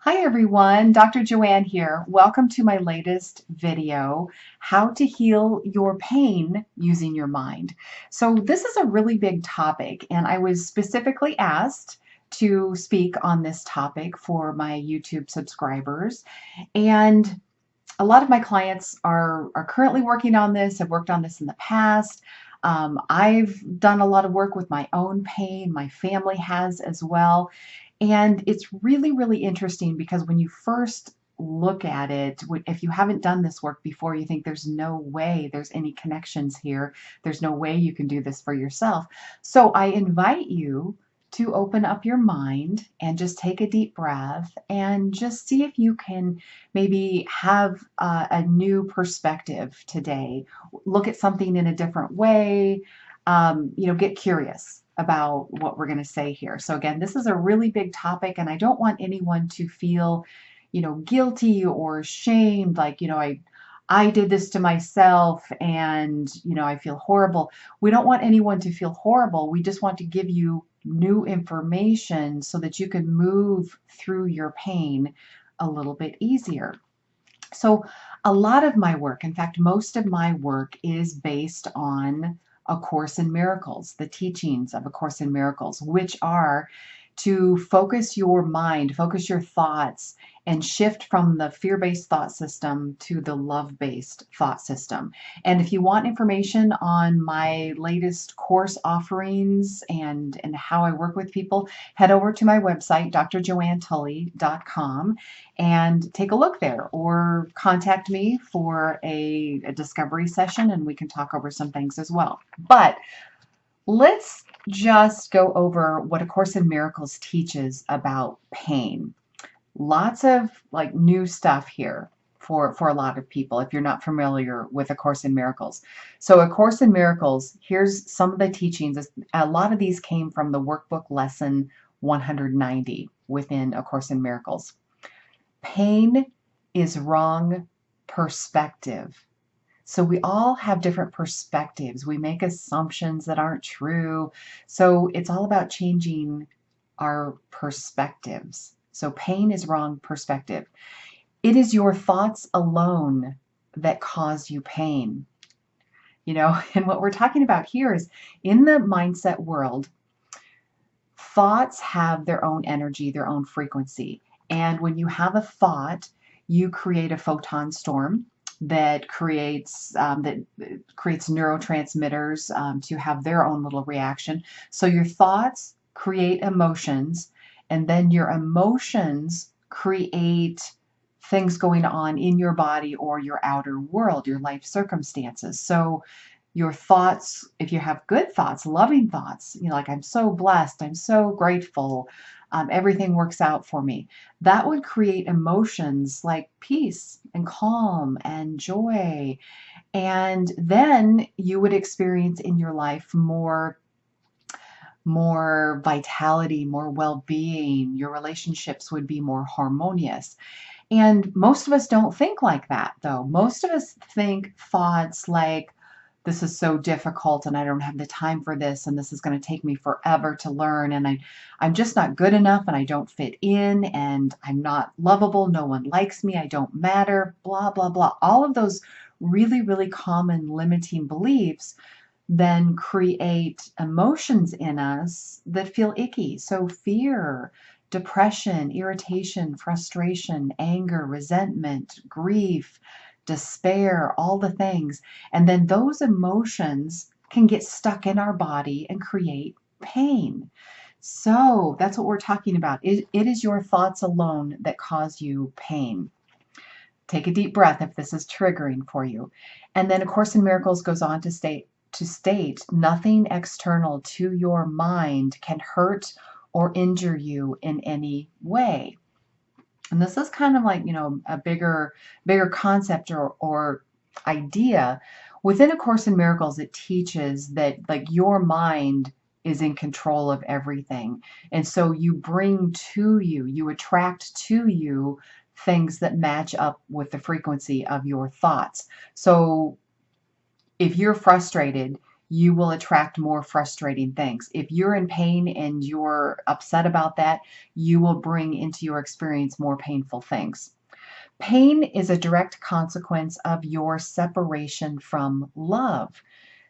Hi everyone, Dr. Joanne here. Welcome to my latest video, How to Heal Your Pain Using Your Mind. So this is a really big topic, and I was specifically asked to speak on this topic for my YouTube subscribers. And a lot of my clients are currently working on this, have worked on this in the past. I've done a lot of work with my own pain, my family has as well. And it's really, really interesting because when you first look at it, if you haven't done this work before, you think there's no way there's any connections here. There's no way you can do this for yourself. So I invite you to open up your mind and just take a deep breath and just see if you can maybe have a new perspective today. Look at something in a different way. Get curious about what we're going to say here. So again, this is a really big topic, and I don't want anyone to feel, guilty or shamed, like, I did this to myself and, I feel horrible. We don't want anyone to feel horrible. We just want to give you new information so that you can move through your pain a little bit easier. So a lot of my work, in fact, most of my work is based on A Course in Miracles, the teachings of A Course in Miracles, which are to focus your mind, focus your thoughts, and shift from the fear-based thought system to the love-based thought system. And if you want information on my latest course offerings and how I work with people, head over to my website, drjoannetully.com, and take a look there, or contact me for a discovery session and we can talk over some things as well. But let's just go over what A Course in Miracles teaches about pain. Lots of new stuff here for a lot of people if you're not familiar with A Course in Miracles. So A Course in Miracles, here's some of the teachings. A lot of these came from the workbook lesson 190 within A Course in Miracles. Pain is wrong perspective. So we all have different perspectives. We make assumptions that aren't true. So it's all about changing our perspectives. So pain is wrong perspective. It is your thoughts alone that cause you pain. And what we're talking about here is in the mindset world, thoughts have their own energy, their own frequency. And when you have a thought, you create a photon storm that creates neurotransmitters to have their own little reaction. So your thoughts create emotions, and then your emotions create things going on in your body or your outer world, your life circumstances. So your thoughts, if you have good thoughts, loving thoughts, like I'm so blessed, I'm so grateful, everything works out for me, that would create emotions like peace and calm and joy. And then you would experience in your life more vitality, more well-being. Your relationships would be more harmonious. And most of us don't think like that, though. Most of us think thoughts like, this is so difficult and I don't have the time for this, and this is going to take me forever to learn, and I'm just not good enough, and I don't fit in, and I'm not lovable, no one likes me, I don't matter, blah, blah, blah. All of those really, really common limiting beliefs then create emotions in us that feel icky. So fear, depression, irritation, frustration, anger, resentment, grief, despair, all the things. And then those emotions can get stuck in our body and create pain. So that's what we're talking about. It is your thoughts alone that cause you pain. Take a deep breath if this is triggering for you. And then A Course in Miracles goes on to state nothing external to your mind can hurt or injure you in any way. And this is kind of like, a bigger concept or idea. Within A Course in Miracles, it teaches that your mind is in control of everything. And so you attract to you things that match up with the frequency of your thoughts. So if you're frustrated, you will attract more frustrating things. If you're in pain and you're upset about that, you will bring into your experience more painful things. Pain is a direct consequence of your separation from love.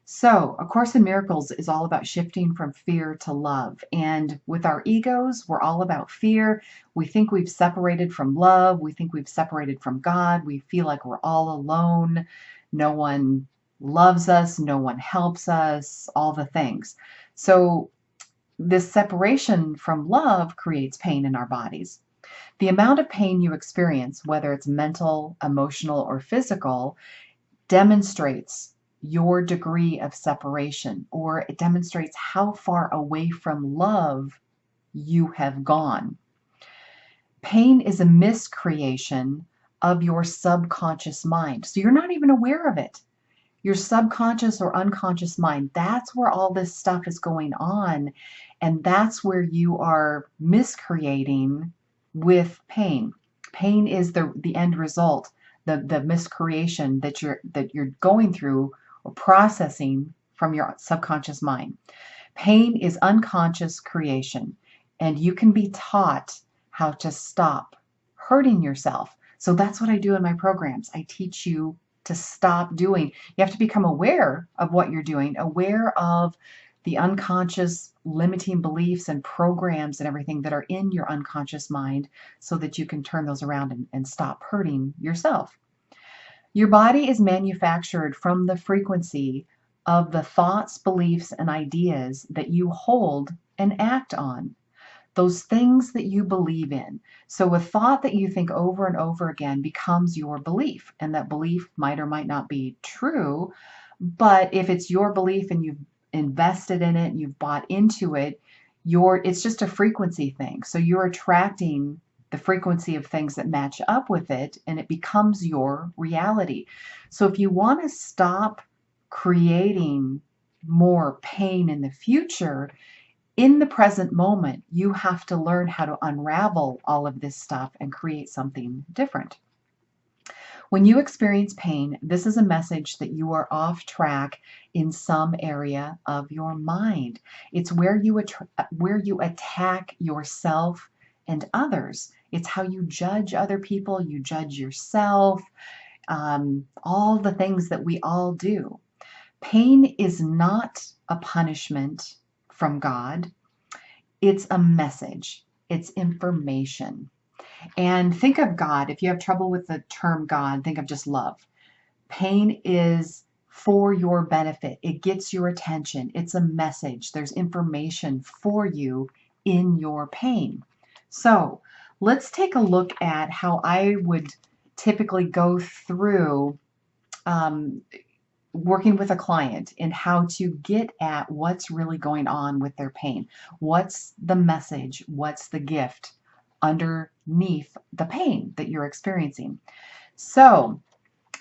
So, A Course in Miracles is all about shifting from fear to love. And with our egos, we're all about fear. We think we've separated from love. We think we've separated from God. We feel like we're all alone. No one loves us. No one helps us, all the things. So, this separation from love creates pain in our bodies. The amount of pain you experience, whether it's mental, emotional, or physical, demonstrates your degree of separation, or it demonstrates how far away from love you have gone. Pain is a miscreation of your subconscious mind. So you're not even aware of it. Your subconscious or unconscious mind, that's where all this stuff is going on. And that's where you are miscreating with pain. Pain is the end result, the miscreation that you're going through or processing from your subconscious mind. Pain is unconscious creation, and you can be taught how to stop hurting yourself. So that's what I do in my programs. I teach you to stop doing. You have to become aware of what you're doing, aware of the unconscious limiting beliefs and programs and everything that are in your unconscious mind so that you can turn those around and stop hurting yourself. Your body is manufactured from the frequency of the thoughts, beliefs, and ideas that you hold and act on. Those things that you believe in. So a thought that you think over and over again becomes your belief, and that belief might or might not be true, but if it's your belief and you've invested in it, you've bought into it, it's just a frequency thing. So you're attracting the frequency of things that match up with it, and it becomes your reality. So if you want to stop creating more pain in the future, in the present moment, you have to learn how to unravel all of this stuff and create something different. When you experience pain, this is a message that you are off track in some area of your mind. It's where you attack yourself and others. It's how you judge other people, you judge yourself, all the things that we all do. Pain is not a punishment from God. It's a message. It's information. And think of God. If you have trouble with the term God, think of just love. Pain is for your benefit. It gets your attention. It's a message. There's information for you in your pain. So let's take a look at how I would typically go through working with a client and how to get at what's really going on with their pain. What's the message? What's the gift underneath the pain that you're experiencing? So,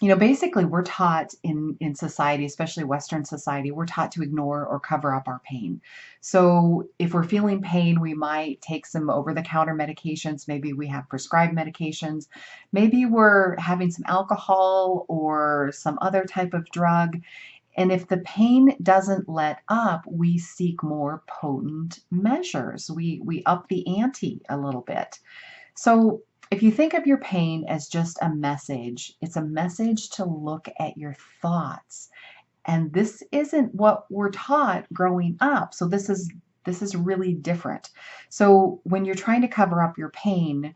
basically we're taught in society, especially Western society, we're taught to ignore or cover up our pain. So if we're feeling pain, we might take some over-the-counter medications. Maybe we have prescribed medications. Maybe we're having some alcohol or some other type of drug. And if the pain doesn't let up, we seek more potent measures. We up the ante a little bit. So if you think of your pain as just a message, it's a message to look at your thoughts. And this isn't what we're taught growing up. So this is really different. So when you're trying to cover up your pain,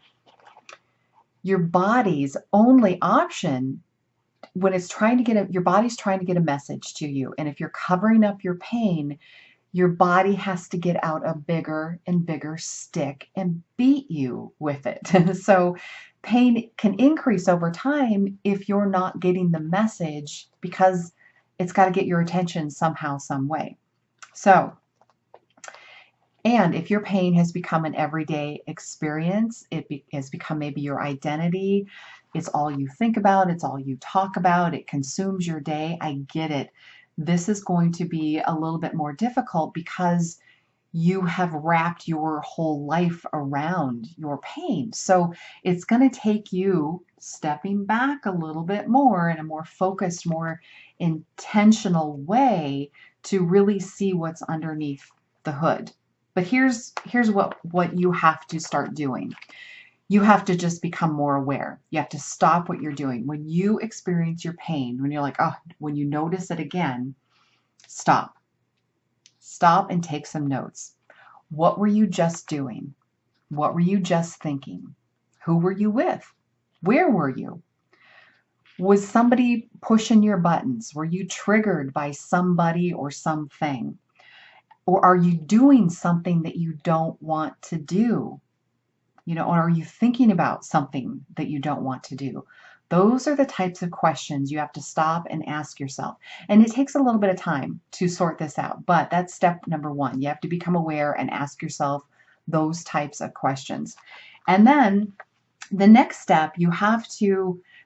your body's only option when it's trying to your body's trying to get a message to you. And if you're covering up your pain, your body has to get out a bigger and bigger stick and beat you with it. So pain can increase over time if you're not getting the message, because it's got to get your attention somehow, some way. And if your pain has become an everyday experience, it has become maybe your identity, it's all you think about, it's all you talk about, it consumes your day, I get it. This is going to be a little bit more difficult because you have wrapped your whole life around your pain. So it's going to take you stepping back a little bit more in a more focused, more intentional way to really see what's underneath the hood. But here's what you have to start doing. You have to just become more aware. You have to stop what you're doing. When you experience your pain, when you're like, oh, when you notice it again, stop. Stop and take some notes. What were you just doing? What were you just thinking? Who were you with? Where were you? Was somebody pushing your buttons? Were you triggered by somebody or something? Or are you doing something that you don't want to do? Or are you thinking about something that you don't want to do? Those are the types of questions you have to stop and ask yourself. And it takes a little bit of time to sort this out, but that's step number one. You have to become aware and ask yourself those types of questions. And then the next step,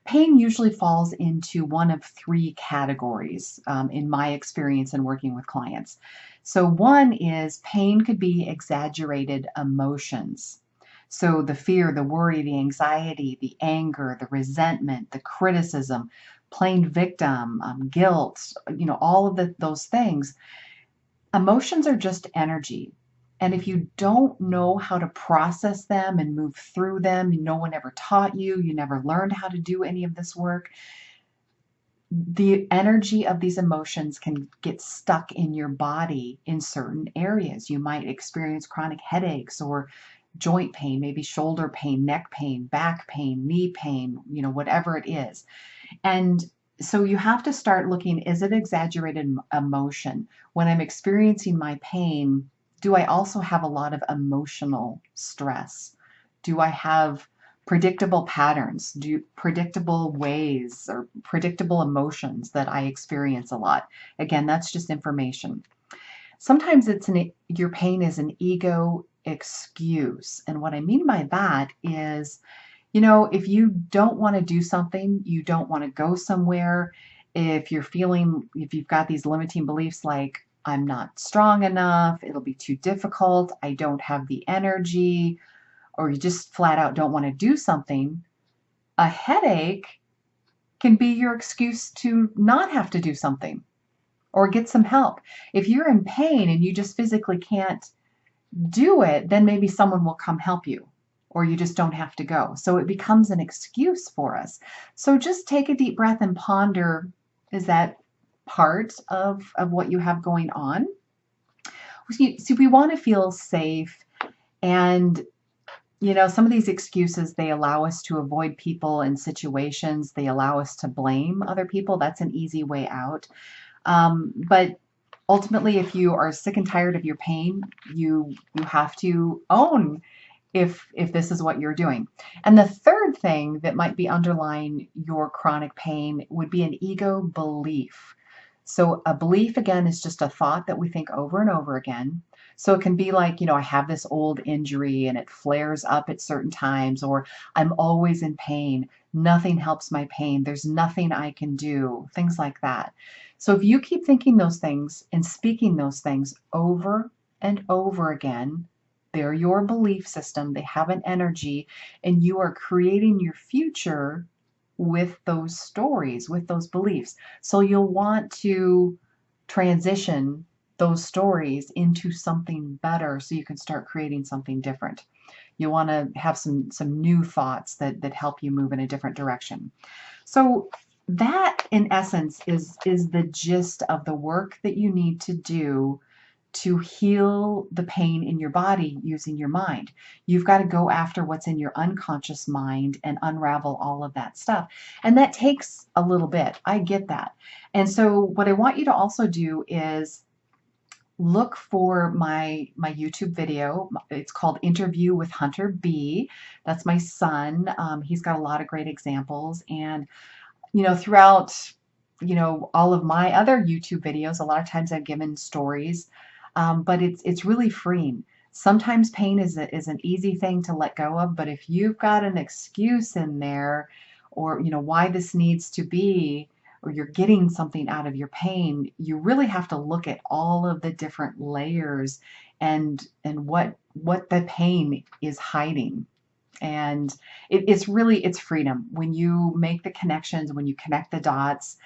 pain usually falls into one of three categories in my experience in working with clients. So one is pain could be exaggerated emotions. So the fear, the worry, the anxiety, the anger, the resentment, the criticism, playing victim, guilt, all of those things. Emotions are just energy. And if you don't know how to process them and move through them, no one ever taught you, you never learned how to do any of this work, the energy of these emotions can get stuck in your body in certain areas. You might experience chronic headaches or joint pain, maybe shoulder pain, neck pain, back pain, knee pain, whatever it is. And so you have to start looking, is it exaggerated emotion? When I'm experiencing my pain, do I also have a lot of emotional stress? Do I have predictable patterns, predictable ways or predictable emotions that I experience a lot? Again, that's just information. Sometimes your pain is an ego excuse. And what I mean by that is, if you don't want to do something, you don't want to go somewhere, if you've got these limiting beliefs like, I'm not strong enough, it'll be too difficult, I don't have the energy, or you just flat out don't want to do something, a headache can be your excuse to not have to do something or get some help. If you're in pain and you just physically can't do it, then maybe someone will come help you, or you just don't have to go. So it becomes an excuse for us. So just take a deep breath and ponder, is that part of what you have going on? So we want to feel safe, and some of these excuses, they allow us to avoid people and situations. They allow us to blame other people. That's an easy way out. But ultimately, if you are sick and tired of your pain, you have to own if this is what you're doing. And the third thing that might be underlying your chronic pain would be an ego belief. So a belief, again, is just a thought that we think over and over again. So it can be like, I have this old injury and it flares up at certain times, or I'm always in pain. Nothing helps my pain. There's nothing I can do, things like that. So if you keep thinking those things and speaking those things over and over again, they're your belief system. They have an energy, and you are creating your future with those stories, with those beliefs. So you'll want to transition those stories into something better so you can start creating something different. You want to have some new thoughts that help you move in a different direction. So that, in essence, is the gist of the work that you need to do to heal the pain in your body using your mind. You've got to go after what's in your unconscious mind and unravel all of that stuff. And that takes a little bit. I get that. And so what I want you to also do is look for my YouTube video. It's called Interview with Hunter B. That's my son. He's got a lot of great examples. And, throughout, all of my other YouTube videos, a lot of times I've given stories. But it's really freeing. Sometimes pain is an easy thing to let go of, but if you've got an excuse in there, or why this needs to be, or you're getting something out of your pain, you really have to look at all of the different layers and what the pain is hiding. And it's freedom when you make the connections, when you connect the dots.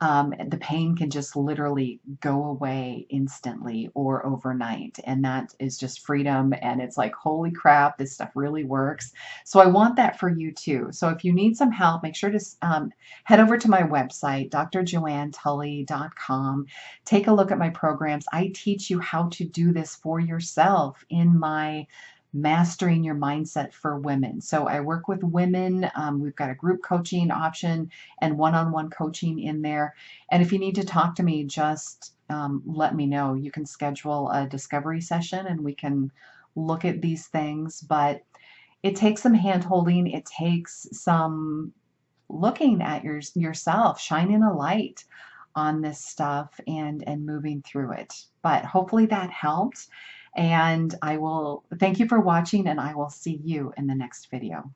the pain can just literally go away instantly or overnight. And that is just freedom. And it's like, holy crap, this stuff really works. So I want that for you too. So if you need some help, make sure to head over to my website, drjoannetully.com. Take a look at my programs. I teach you how to do this for yourself in my Mastering Your Mindset for Women. So I work with women. We've got a group coaching option and one-on-one coaching in there. And if you need to talk to me, just let me know. You can schedule a discovery session and we can look at these things. But it takes some hand holding. It takes some looking at yourself, shining a light on this stuff and moving through it. But hopefully that helped. And I will thank you for watching, and I will see you in the next video.